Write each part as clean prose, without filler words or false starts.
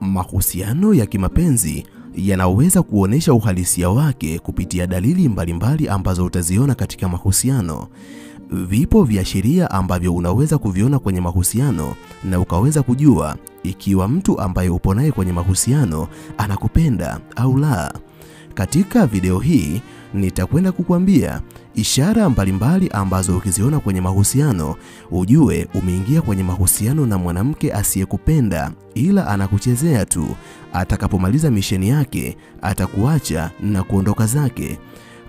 Mahusiano ya kimapenzi yanaweza kuonesha uhalisia wake kupitia dalili mbalimbali ambazo utaziona katika mahusiano. Vipo viashiria ambavyo unaweza kuviona kwenye mahusiano na ukaweza kujua ikiwa mtu ambaye upo naye kwenye mahusiano anakupenda au la. Katika video hii nitakwenda kukuambia ishara mbalimbali ambazo ukiziona kwenye mahusiano ujue umeingia kwenye mahusiano na mwanamke asiyekupenda ila anakuchezea tu. Atakapomaliza misheni yake atakuacha na kuondoka zake.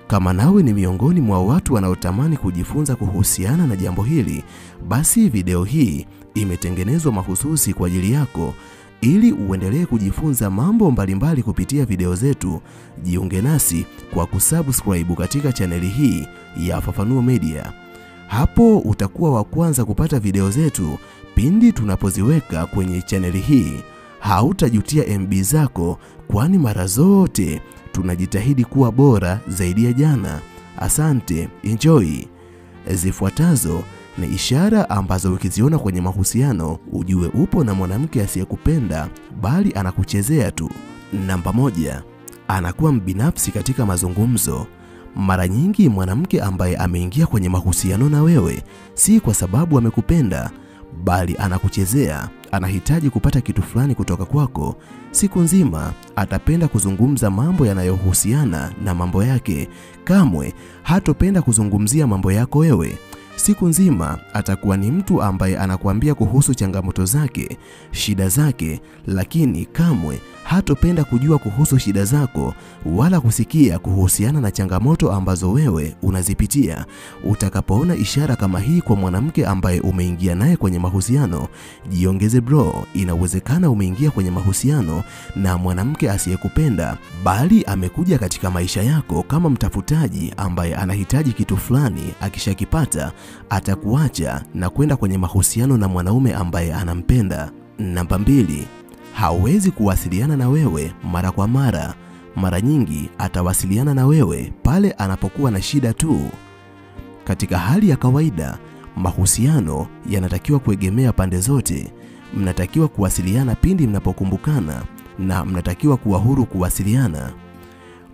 Kama nawe ni miongoni mwa watu wanaotamani kujifunza kuhusiana na jambo hili, basi video hii imetengenezwa mahususi kwa ajili yako. Ili uendelee kujifunza mambo mbalimbali kupitia video zetu, jiunge nasi kwa kusubscribe katika chaneli hii ya Fafanuo Media. Hapo utakuwa wa kwanza kupata video zetu pindi tunapoziweka kwenye chaneli hii. Hautajutia MB zako, kwani mara zote tunajitahidi kuwa bora zaidi ya jana. Asante, enjoy. Zifuatazo ni ishara ambazo ukiziona kwenye mahusiano ujue upo na mwanamke asiyekupenda bali anakuchezea tu. Namba 1, anakuwa mbinafsi katika mazungumzo. Mara nyingi mwanamke ambaye ameingia kwenye mahusiano na wewe si kwa sababu amekupenda bali anakuchezea. Anahitaji kupata kitu fulani kutoka kwako. Siku nzima atapenda kuzungumza mambo yanayohusiana na mambo yake. Kamwe hatopenda kuzungumzia mambo yako wewe. Siku nzima atakuwa ni mtu ambaye anakuambia kuhusu changamoto zake, shida zake, lakini kamwe hatopenda kujua kuhusu shida zako wala kusikia kuhusiana na changamoto ambazo wewe unazipitia. Utakapoona ishara kama hii kwa mwanamke ambaye umeingia naye kwenye mahusiano, jiongeze bro. Inawezekana umeingia kwenye mahusiano na mwanamke asiyekupenda bali amekuja katika maisha yako kama mtafutaji ambaye anahitaji kitu fulani. Akishakipata atakuacha na kwenda kwenye mahusiano na mwanaume ambaye anampenda. Namba 2, hawezi kuwasiliana na wewe mara kwa mara. Mara nyingi atawasiliana na wewe pale anapokuwa na shida tu. Katika hali ya kawaida, mahusiano yanatakiwa kuegemea pande zote. Mnatakiwa kuwasiliana pindi mnapokumbukana na mnatakiwa kuwa huru kuwasiliana.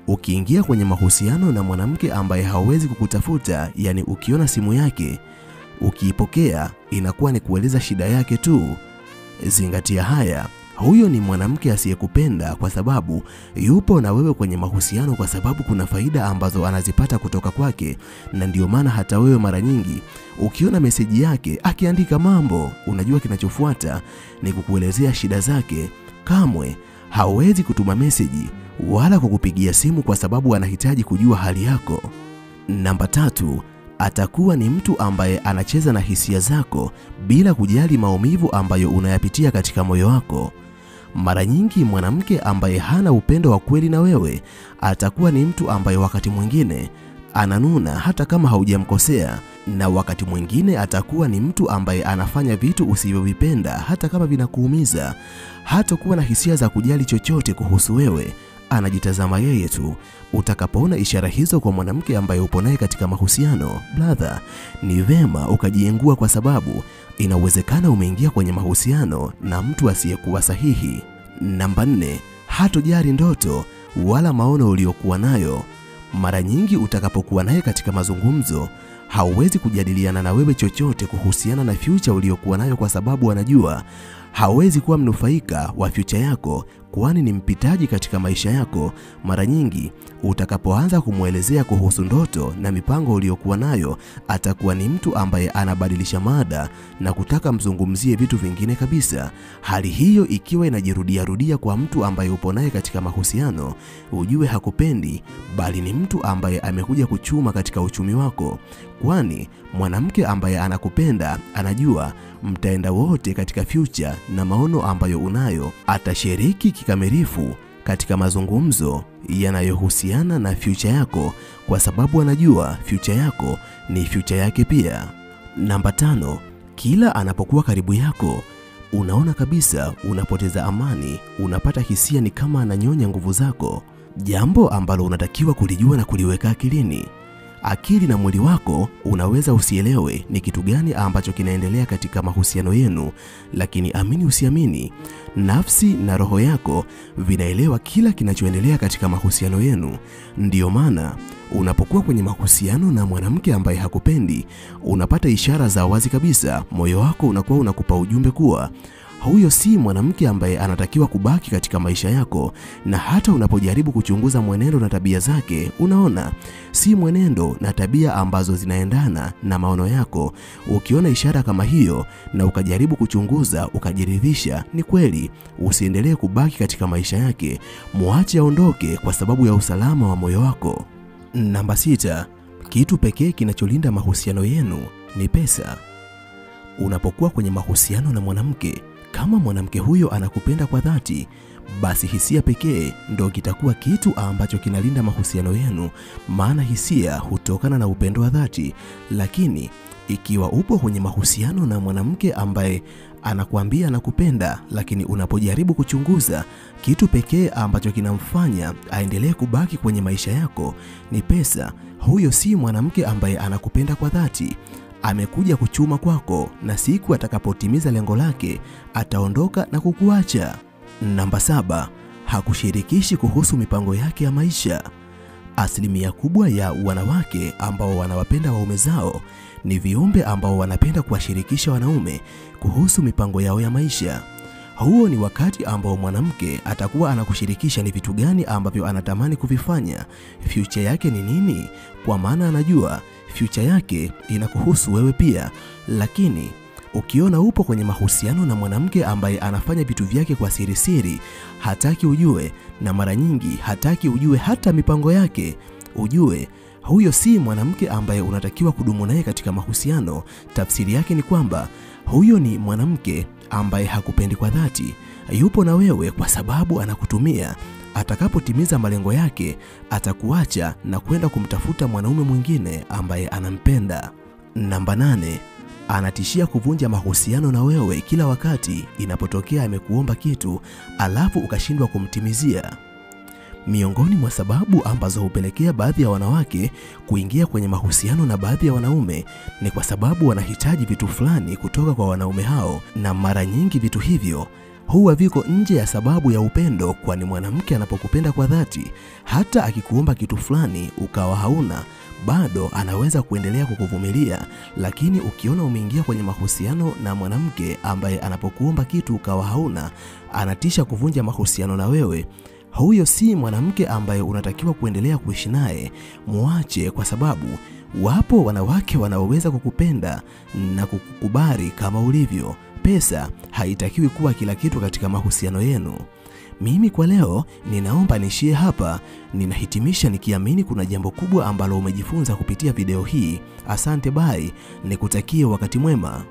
Ukiingia kwenye mahusiano na mwanamke ambaye hawezi kukutafuta, yani ukiona simu yake ukiipokea inakuwa ni kueleza shida yake tu, zingatia haya. Huyo ni mwanamke asiyekupenda kwa sababu yupo na wewe kwenye mahusiano kwa sababu kuna faida ambazo anazipata kutoka kwake, na ndio maana hata wewe mara nyingi ukiona meseji yake akiandika mambo, unajua kinachofuata ni kukuelezea shida zake. Kamwe hawezi kutuma meseji wala kukupigia simu kwa sababu anahitaji kujua hali yako. Namba 3, atakuwa ni mtu ambaye anacheza na hisia zako bila kujali maumivu ambayo unayapitia katika moyo wako. Mara nyingi mwanamke ambaye hana upendo wa kweli na wewe atakuwa ni mtu ambaye wakati mwingine ananuna hata kama haujamkosea, na wakati mwingine atakuwa ni mtu ambaye anafanya vitu usivyovipenda hata kama vinakuumiza. Hatakuwa na hisia za kujali chochote kuhusu wewe, anajitazama yeye tu. Utakapoona ishara hizo kwa mwanamke ambaye upo naye katika mahusiano, brother, ni vema ukajiengua kwa sababu inawezekana umeingia kwenye mahusiano na mtu asiyekuwa sahihi. Namba 4, hatojali ndoto wala maono uliokuwa nayo. Mara nyingi utakapokuwa naye katika mazungumzo, hauwezi kujadiliana na wewe chochote kuhusiana na future uliokuwa nayo kwa sababu anajua hawezi kuwa mnufaika wa future yako, kwani ni mpitaji katika maisha yako. Mara nyingi utakapoanza kumuelezea kuhusu ndoto na mipango uliyokuwa nayo, atakuwa ni mtu ambaye anabadilisha mada na kutaka mzungumzie vitu vingine kabisa. Hali hiyo ikiwa inajirudia kwa mtu ambaye upo naye katika mahusiano, ujue hakupendi bali ni mtu ambaye amekuja kuchuma katika uchumi wako, kwani mwanamke ambaye anakupenda anajua mtaenda wote katika future na maono ambayo unayo. Atashiriki kikamilifu katika mazungumzo yanayohusiana na future yako kwa sababu anajua future yako ni future yake pia. Namba 5, kila anapokuwa karibu yako unaona kabisa unapoteza amani, unapata hisia ni kama ananyonya nguvu zako, jambo ambalo unatakiwa kulijua na kuliweka akilini. Akili na mwili wako unaweza usielewe ni kitu gani ambacho kinaendelea katika mahusiano yenu, lakini amini usiamini, nafsi na roho yako vinaelewa kila kinachoendelea katika mahusiano yenu. Ndiyo maana unapokuwa kwenye mahusiano na mwanamke ambaye hakupendi, unapata ishara za wazi kabisa. Moyo wako unakuwa unakupa ujumbe kuwa huyo si mwanamke ambaye anatakiwa kubaki katika maisha yako, na hata unapojaribu kuchunguza mwenendo na tabia zake, unaona si mwenendo na tabia ambazo zinaendana na maono yako. Ukiona ishara kama hiyo na ukajaribu kuchunguza, ukajiridhisha ni kweli, usiendelee kubaki katika maisha yake, muache aondoke kwa sababu ya usalama wa moyo wako. Namba 6, kitu pekee kinacholinda mahusiano yenu ni pesa. Unapokuwa kwenye mahusiano na mwanamke, kama mwanamke huyo anakupenda kwa dhati, basi hisia pekee ndio kitakuwa kitu ambacho kinalinda mahusiano yenu, maana hisia hutokana na upendo wa dhati. Lakini ikiwa upo kwenye mahusiano na mwanamke ambaye anakuambia anakupenda, lakini unapojaribu kuchunguza, kitu pekee ambacho kinamfanya aendelee kubaki kwenye maisha yako ni pesa, huyo si mwanamke ambaye anakupenda kwa dhati. Amekuja kuchuma kwako, na siku atakapotimiza lengo lake ataondoka na kukuacha. Namba 7, hakushirikishi kuhusu mipango yake ya maisha. Asilimia kubwa ya wanawake ambao wanawapenda waume zao ni viumbe ambao wanapenda kuwashirikisha wanaume kuhusu mipango yao ya maisha. Huo ni wakati ambao mwanamke atakuwa anakushirikisha ni vitu gani ambavyo anatamani kuvifanya, future yake ni nini, kwa maana anajua future yake inakuhusu wewe pia. Lakini ukiona upo kwenye mahusiano na mwanamke ambaye anafanya vitu vyake kwa siri siri, hataki ujue, na mara nyingi hataki ujue hata mipango yake, ujue huyo si mwanamke ambaye unatakiwa kudumu naye katika mahusiano. Tafsiri yake ni kwamba huyo ni mwanamke ambaye hakupendi kwa dhati, yupo na wewe kwa sababu anakutumia. Atakapotimiza malengo yake atakuacha na kwenda kumtafuta mwanaume mwingine ambaye anampenda. Namba 8, anatishia kuvunja mahusiano na wewe kila wakati inapotokea amekuomba kitu alafu ukashindwa kumtimizia. Miongoni mwa sababu ambazo hupelekea baadhi ya wanawake kuingia kwenye mahusiano na baadhi ya wanaume ni kwa sababu wanahitaji vitu fulani kutoka kwa wanaume hao, na mara nyingi vitu hivyo huwa viko nje ya sababu ya upendo, kwani mwanamke anapokupenda kwa dhati, hata akikuomba kitu fulani ukawa hauna, bado anaweza kuendelea kukuvumilia. Lakini ukiona umeingia kwenye mahusiano na mwanamke ambaye anapokuomba kitu ukawa hauna, anatisha kuvunja mahusiano na wewe, huyo si mwanamke ambaye unatakiwa kuendelea kuishi naye. Muache, kwa sababu wapo wanawake wanaoweza kukupenda na kukukubali kama ulivyo. Pesa haitakiwi kuwa kila kitu katika mahusiano yenu. Mimi kwa leo ninaomba nishie hapa. Ninahitimisha nikiamini kuna jambo kubwa ambalo umejifunza kupitia video hii. Asante, bye. Nikutakie wakati mwema.